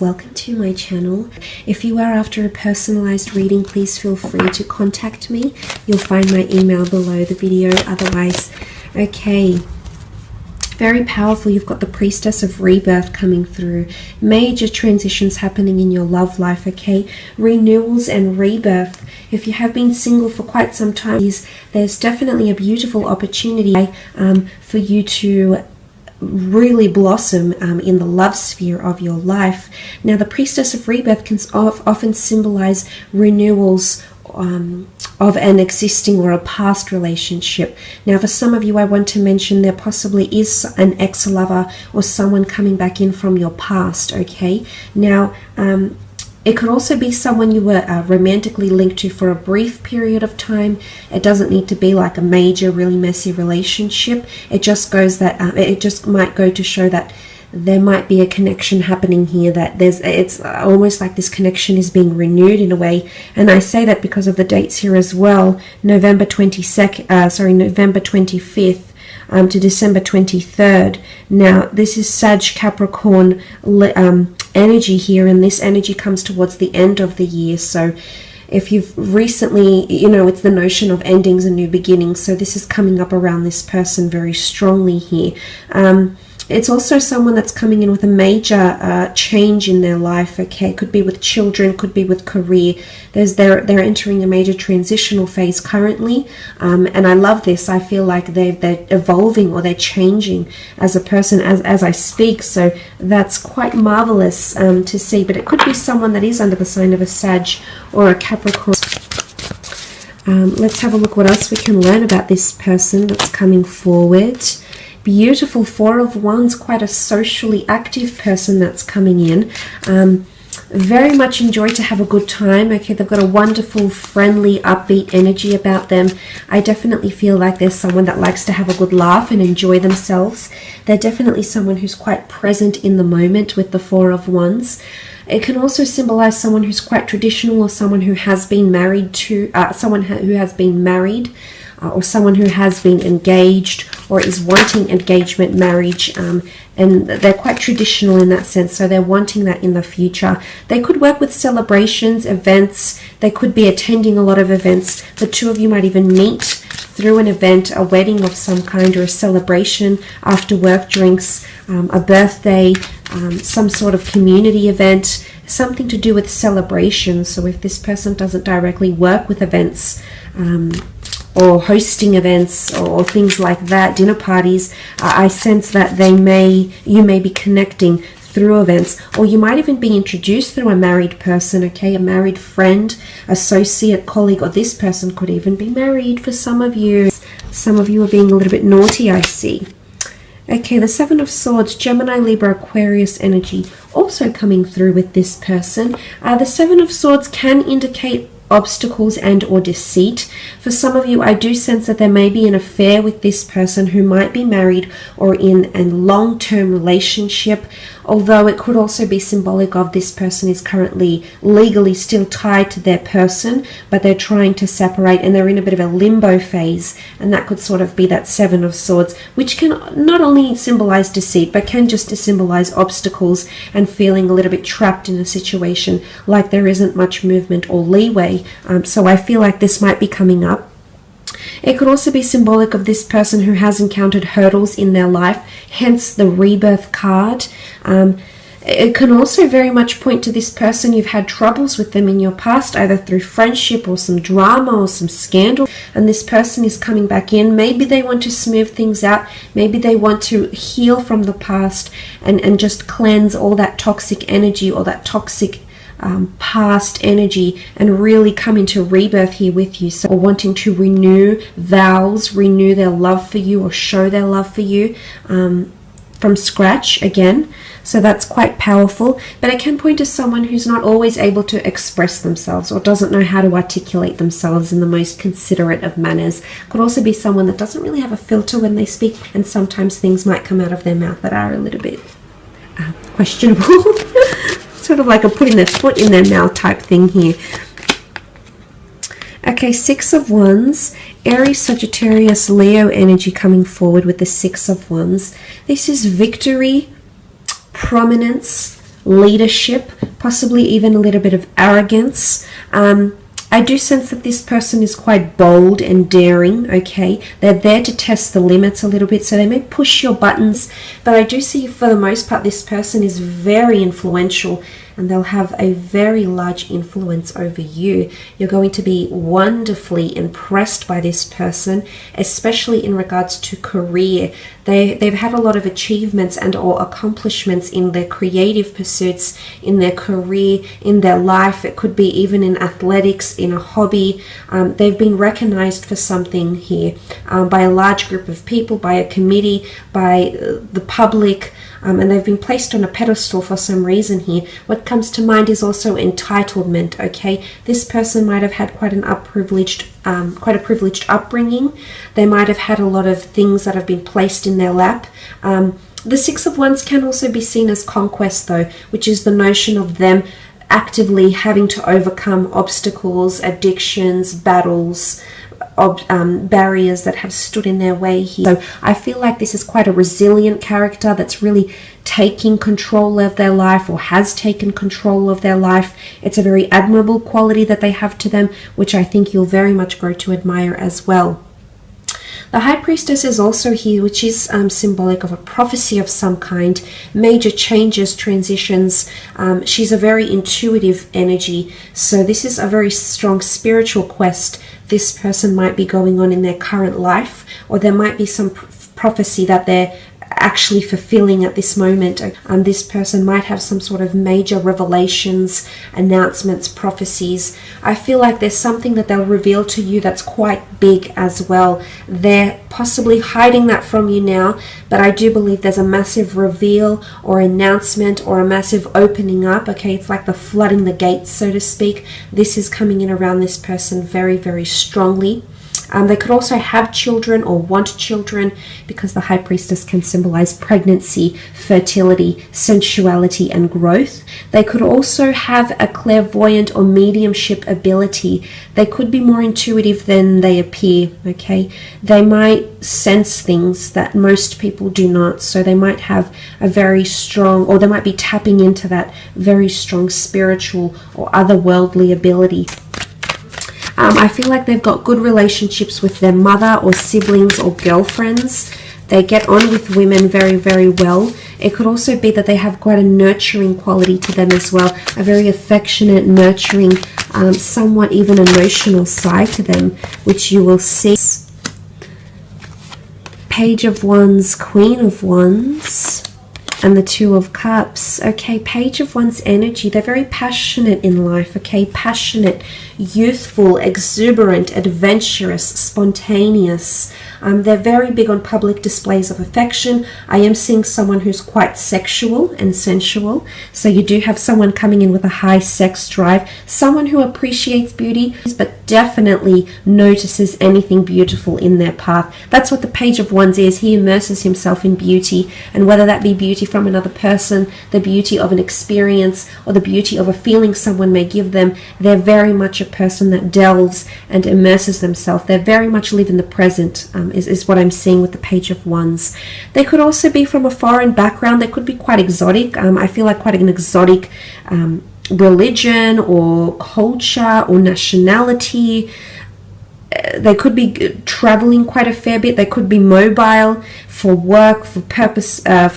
Welcome to my channel. If you are after a personalized reading, please feel free to contact me. You'll find my email below the video. Otherwise, okay, very powerful. You've got the Priestess of Rebirth coming through. Major transitions happening in your love life, okay? Renewals and rebirth. If you have been single for quite some time, there's definitely a beautiful opportunity for you to really blossom in the love sphere of your life. Now, the Priestess of Rebirth can often symbolize renewals of an existing or a past relationship. Now, for some of you, I want to mention there possibly is an ex-lover or someone coming back in from your past, okay? Now, it could also be someone you were romantically linked to for a brief period of time. It doesn't need to be like a major, really messy relationship. It just goes that it just might go to show that there might be a connection happening here. That it's almost like this connection is being renewed in a way. And I say that because of the dates here as well. November 25th. To December 23rd. Now, this is Sag Capricorn energy here, and this energy comes towards the end of the year. So if you've recently, it's the notion of endings and new beginnings. So this is coming up around this person very strongly here. It's also someone that's coming in with a major change in their life, okay? Could be with children, could be with career. They're entering a major transitional phase currently, and I love this. I feel like they're evolving or they're changing as a person as I speak, so that's quite marvelous to see. But it could be someone that is under the sign of a Sag or a Capricorn. Let's have a look what else we can learn about this person that's coming forward. Beautiful Four of Wands, quite a socially active person that's coming in. Very much enjoy to have a good time. Okay, they've got a wonderful, friendly, upbeat energy about them. I definitely feel like there's someone that likes to have a good laugh and enjoy themselves. They're definitely someone who's quite present in the moment with the Four of Wands. It can also symbolize someone who's quite traditional, or someone who has been married to, or someone who has been engaged or is wanting engagement, marriage, and they're quite traditional in that sense, so they're wanting that in the future. They could work with celebrations, events. They could be attending a lot of events. The two of you might even meet through an event, a wedding of some kind, or a celebration, after work drinks, a birthday, some sort of community event, something to do with celebration. So if this person doesn't directly work with events, or hosting events or things like that, dinner parties, I sense that you may be connecting through events, or you might even be introduced through a married person, okay, a married friend, associate, colleague, or this person could even be married for some of you. Some of you are being a little bit naughty, I see. Okay, the Seven of Swords, Gemini, Libra, Aquarius energy also coming through with this person. The Seven of Swords can indicate obstacles and or deceit. For some of you, I do sense that there may be an affair with this person who might be married or in a long-term relationship, although it could also be symbolic of this person is currently legally still tied to their person, but they're trying to separate and they're in a bit of a limbo phase, and that could sort of be that Seven of Swords, which can not only symbolize deceit, but can just symbolize obstacles and feeling a little bit trapped in a situation, like there isn't much movement or leeway. So I feel like this might be coming up. It could also be symbolic of this person who has encountered hurdles in their life, hence the Rebirth card. It can also very much point to this person. You've had troubles with them in your past, either through friendship or some drama or some scandal, and this person is coming back in. Maybe they want to smooth things out. Maybe they want to heal from the past and just cleanse all that toxic energy or that toxic past energy and really come into rebirth here with you. So, or wanting to renew vows, renew their love for you, or show their love for you from scratch again. So that's quite powerful, but it can point to someone who's not always able to express themselves or doesn't know how to articulate themselves in the most considerate of manners. Could also be someone that doesn't really have a filter when they speak, and sometimes things might come out of their mouth that are a little bit questionable. Sort of like a putting their foot in their mouth type thing here. Okay, Six of Wands, Aries, Sagittarius, Leo energy coming forward with the Six of Wands. This is victory, prominence, leadership, possibly even a little bit of arrogance. I do sense that this person is quite bold and daring, okay? They're there to test the limits a little bit, so they may push your buttons, but I do see for the most part this person is very influential, and they'll have a very large influence over you. You're going to be wonderfully impressed by this person, especially in regards to career. They've had a lot of achievements and or accomplishments in their creative pursuits, in their career, in their life. It could be even in athletics, in a hobby. They've been recognized for something here by a large group of people, by a committee, by the public, and they've been placed on a pedestal for some reason here. What comes to mind is also entitlement, okay? This person might have had quite a privileged upbringing. They might have had a lot of things that have been placed in their lap. The Six of Wands can also be seen as conquest though, which is the notion of them actively having to overcome obstacles, addictions, battles, barriers that have stood in their way here. So I feel like this is quite a resilient character that's really taking control of their life, or has taken control of their life. It's a very admirable quality that they have to them, which I think you'll very much grow to admire as well. The High Priestess is also here, which is symbolic of a prophecy of some kind, major changes, transitions. She's a very intuitive energy, so this is a very strong spiritual quest this person might be going on in their current life, or there might be some prophecy that they're actually fulfilling at this moment. This person might have some sort of major revelations, announcements, prophecies. I feel like there's something that they'll reveal to you that's quite big as well. They're possibly hiding that from you now, but I do believe there's a massive reveal or announcement or a massive opening up, okay? It's like the flooding the gates, so to speak. This is coming in around this person very, very strongly. They could also have children or want children, because the High Priestess can symbolize pregnancy, fertility, sensuality, and growth. They could also have a clairvoyant or mediumship ability. They could be more intuitive than they appear, okay? They might sense things that most people do not, so they might have a very strong, or they might be tapping into that very strong spiritual or otherworldly ability. I feel like they've got good relationships with their mother or siblings or girlfriends. They get on with women very, very well. It could also be that they have quite a nurturing quality to them as well, a very affectionate, nurturing, somewhat even emotional side to them, which you will see. Page of Wands, Queen of Wands, and the Two of Cups. Okay, Page of Wands energy. They're very passionate in life, okay? Passionate, youthful, exuberant, adventurous, spontaneous. They're very big on public displays of affection. I am seeing someone who's quite sexual and sensual. So you do have someone coming in with a high sex drive. Someone who appreciates beauty, but definitely notices anything beautiful in their path. That's what the Page of Wands is. He immerses himself in beauty, and whether that be beauty from another person, the beauty of an experience, or the beauty of a feeling someone may give them, they're very much a person that delves and immerses themselves. They very much live in the present, is what I'm seeing with the Page of Wands. They could also be from a foreign background. They could be quite exotic. I feel like quite an exotic religion or culture or nationality. They could be traveling quite a fair bit. They could be mobile for work, for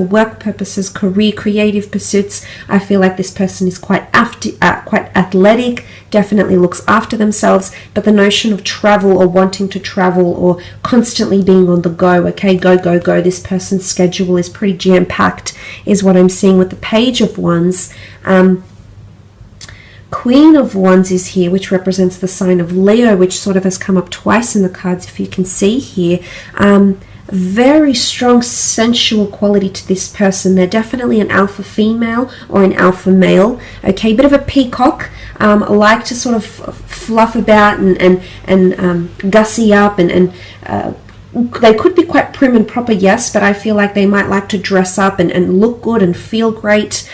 work purposes, career, creative pursuits. I feel like this person is quite athletic, definitely looks after themselves, but the notion of travel or wanting to travel or constantly being on the go, okay, go, go, go. This person's schedule is pretty jam-packed, is what I'm seeing with the Page of Wands. Queen of Wands is here, which represents the sign of Leo, which sort of has come up twice in the cards, if you can see here. Very strong sensual quality to this person. They're definitely an alpha female or an alpha male. Okay, bit of a peacock. Like to sort of fluff about and gussy up and they could be quite prim and proper, yes, but I feel like they might like to dress up and look good and feel great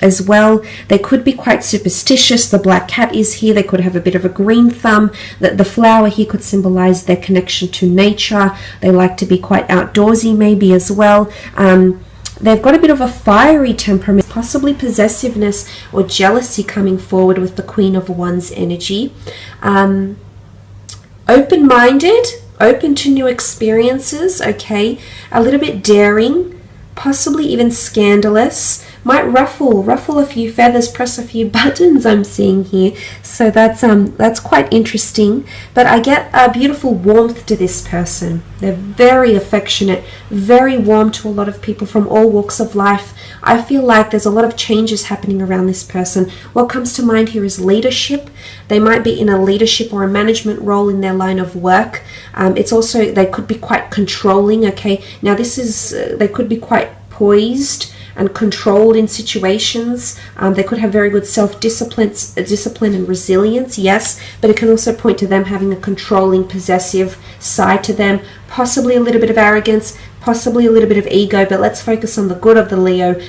as well. They could be quite superstitious. The black cat is here. They could have a bit of a green thumb. The flower here could symbolize their connection to nature. They like to be quite outdoorsy maybe as well. They've got a bit of a fiery temperament, possibly possessiveness or jealousy coming forward with the Queen of Wands energy. Open-minded, open to new experiences, okay? A little bit daring, possibly even scandalous. Might ruffle a few feathers, press a few buttons, I'm seeing here. So that's quite interesting. But I get a beautiful warmth to this person. They're very affectionate, very warm to a lot of people from all walks of life. I feel like there's a lot of changes happening around this person. What comes to mind here is leadership. They might be in a leadership or a management role in their line of work. It's also, they could be quite controlling, okay? Now this is, they could be quite poised and controlled in situations. They could have very good self-discipline and resilience, yes, but it can also point to them having a controlling, possessive side to them, possibly a little bit of arrogance, possibly a little bit of ego, but let's focus on the good of the Leo.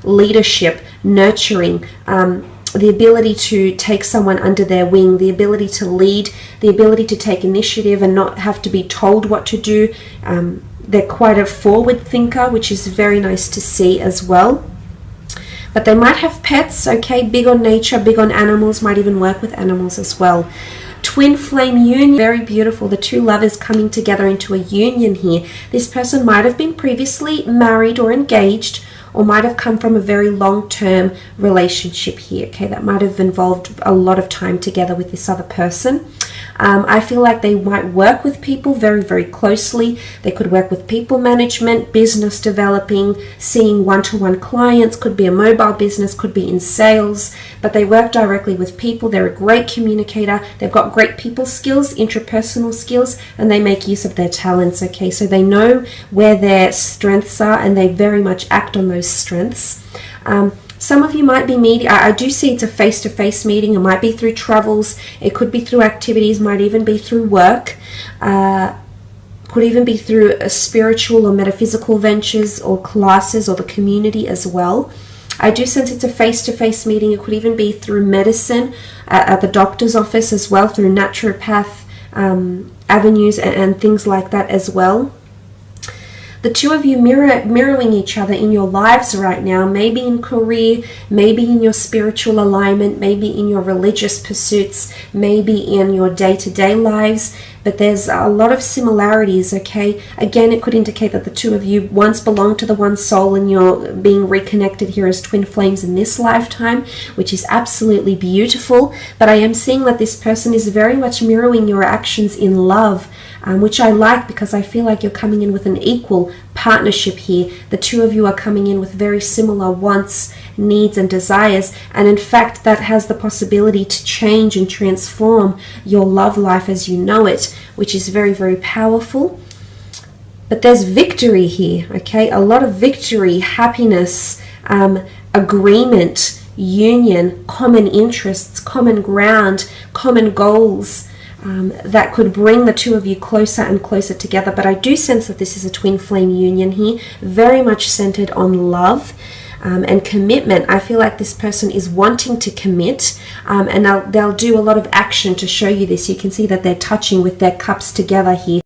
Leadership, nurturing, the ability to take someone under their wing, the ability to lead, the ability to take initiative and not have to be told what to do. They're quite a forward thinker, which is very nice to see as well. But they might have pets, okay, big on nature, big on animals, might even work with animals as well. Twin flame union, very beautiful. The two lovers coming together into a union here. This person might have been previously married or engaged, or might have come from a very long-term relationship here, okay? That might have involved a lot of time together with this other person. I feel like they might work with people very, very closely. They could work with people management, business developing, seeing one-to-one clients, could be a mobile business, could be in sales, but they work directly with people. They're a great communicator. They've got great people skills, interpersonal skills, and they make use of their talents, okay? So they know where their strengths are and they very much act on those strengths. Some of you might be meeting, I do see it's a face-to-face meeting. It might be through travels, it could be through activities, might even be through work, could even be through spiritual or metaphysical ventures or classes or the community as well. I do sense it's a face-to-face meeting. It could even be through medicine, at the doctor's office as well, through naturopath avenues and things like that as well. The two of you mirroring each other in your lives right now, maybe in career, maybe in your spiritual alignment, maybe in your religious pursuits, maybe in your day-to-day lives, but there's a lot of similarities, okay? Again, it could indicate that the two of you once belonged to the one soul and you're being reconnected here as twin flames in this lifetime, which is absolutely beautiful. But I am seeing that this person is very much mirroring your actions in love, which I like because I feel like you're coming in with an equal partnership here. The two of you are coming in with very similar wants, needs and desires, and in fact that has the possibility to change and transform your love life as you know it, which is very, very powerful. But there's victory here, okay? A lot of victory, happiness, agreement, union, common interests, common ground, common goals, that could bring the two of you closer and closer together. But I do sense that this is a twin flame union here, very much centered on love and commitment. I feel like this person is wanting to commit, and they'll do a lot of action to show you this. You can see that they're touching with their cups together here.